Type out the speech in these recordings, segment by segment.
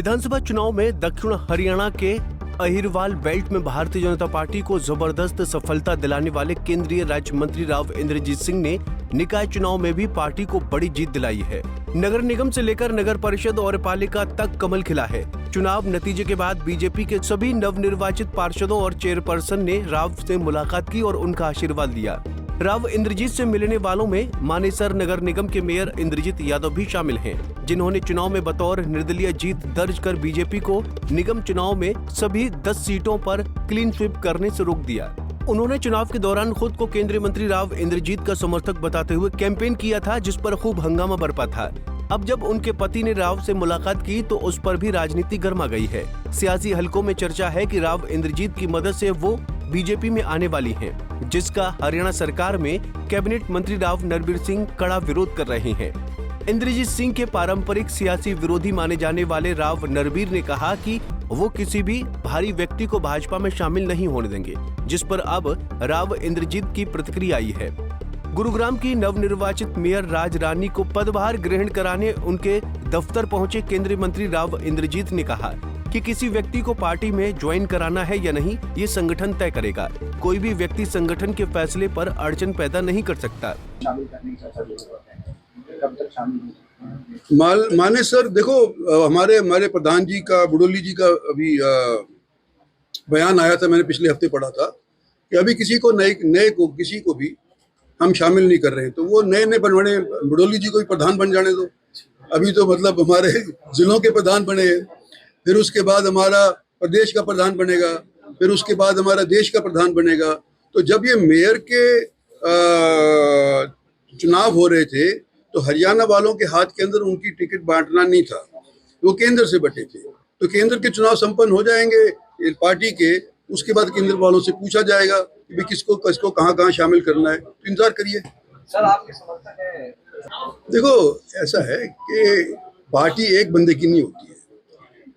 विधानसभा चुनाव में दक्षिण हरियाणा के अहिरवाल बेल्ट में भारतीय जनता पार्टी को जबरदस्त सफलता दिलाने वाले केंद्रीय राज्य मंत्री राव इंद्रजीत सिंह ने निकाय चुनाव में भी पार्टी को बड़ी जीत दिलाई है। नगर निगम से लेकर नगर परिषद और पालिका तक कमल खिला है। चुनाव नतीजे के बाद बीजेपी के सभी नवनिर्वाचित पार्षदों और चेयरपर्सन ने राव से मुलाकात की और उनका आशीर्वाद लिया। राव इंद्रजीत से मिलने वालों में मानेसर नगर निगम के मेयर इंद्रजीत यादव भी शामिल हैं, जिन्होंने चुनाव में बतौर निर्दलीय जीत दर्ज कर बीजेपी को निगम चुनाव में सभी 10 सीटों पर क्लीन स्वीप करने से रोक दिया। उन्होंने चुनाव के दौरान खुद को केंद्रीय मंत्री राव इंद्रजीत का समर्थक बताते हुए कैंपेन किया था, जिस पर खूब हंगामा बरपा था। अब जब उनके पति ने राव से मुलाकात की तो उस पर भी राजनीति गर्मा गई है। सियासी हलकों में चर्चा है कि राव इंद्रजीत की मदद से वो बीजेपी में आने वाली हैं, जिसका हरियाणा सरकार में कैबिनेट मंत्री राव नरबीर सिंह कड़ा विरोध कर रहे हैं। इंद्रजीत सिंह के पारंपरिक सियासी विरोधी माने जाने वाले राव नरबीर ने कहा कि वो किसी भी भारी व्यक्ति को भाजपा में शामिल नहीं होने देंगे, जिस पर अब राव इंद्रजीत की प्रतिक्रिया आई है। गुरुग्राम की नवनिर्वाचित मेयर राज रानी को पदभार ग्रहण कराने उनके दफ्तर पहुंचे केंद्रीय मंत्री राव इंद्रजीत ने कहा कि किसी व्यक्ति को पार्टी में ज्वाइन कराना है या नहीं, ये संगठन तय करेगा। कोई भी व्यक्ति संगठन के फैसले पर अड़चन पैदा नहीं कर सकता। माने सर, देखो हमारे प्रधान जी का, बुडोली जी का अभी बयान आया था, मैंने पिछले हफ्ते पढ़ा था कि अभी किसी को भी हम शामिल नहीं कर रहे हैं। तो वो नए बने, बुडोली जी को भी प्रधान बन जाने दो। अभी तो मतलब हमारे जिलों के प्रधान बने हैं, फिर उसके बाद हमारा प्रदेश का प्रधान बनेगा, फिर उसके बाद हमारा देश का प्रधान बनेगा। तो जब ये मेयर के चुनाव हो रहे थे तो हरियाणा वालों के हाथ के अंदर उनकी टिकट बांटना नहीं था, वो केंद्र से बटे थे। तो केंद्र के चुनाव संपन्न हो जाएंगे पार्टी के, उसके बाद केंद्र वालों से पूछा जाएगा कि किसको कहाँ शामिल करना है। तो इंतजार करिए। सर, आपके समर्थक है? देखो, ऐसा है कि पार्टी एक बंदे की नहीं होती है,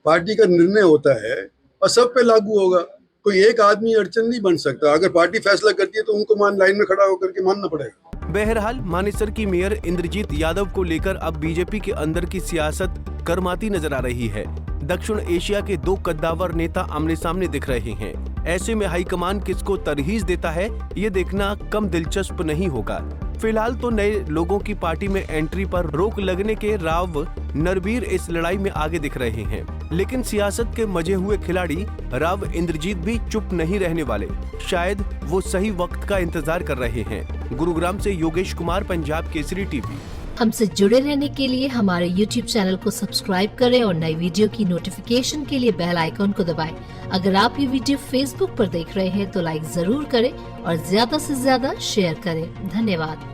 पार्टी का निर्णय होता है और सब पे लागू होगा। कोई एक आदमी अड़चन नहीं बन सकता। अगर पार्टी फैसला करती है तो उनको लाइन में खड़ा होकर के मानना पड़ेगा। बहरहाल मानेसर की मेयर इंद्रजीत यादव को लेकर अब बीजेपी के अंदर की सियासत गर्माती नजर आ रही है। दक्षिण एशिया के दो कद्दावर नेता आमने सामने दिख रहे हैं। ऐसे में हाईकमान किसको तरहीज देता है, ये देखना कम दिलचस्प नहीं होगा। फिलहाल तो नए लोगों की पार्टी में एंट्री पर रोक लगने के राव नरबीर इस लड़ाई में आगे दिख रहे हैं, लेकिन सियासत के मजे हुए खिलाड़ी राव इंद्रजीत भी चुप नहीं रहने वाले। शायद वो सही वक्त का इंतजार कर रहे हैं। गुरुग्राम से योगेश कुमार, पंजाब केसरी टीवी। हमसे जुड़े रहने के लिए हमारे YouTube चैनल को सब्सक्राइब करें और नई वीडियो की नोटिफिकेशन के लिए बेल आइकॉन को दबाएं। अगर आप ये वीडियो Facebook पर देख रहे हैं तो लाइक जरूर करें और ज्यादा से ज्यादा शेयर करें। धन्यवाद।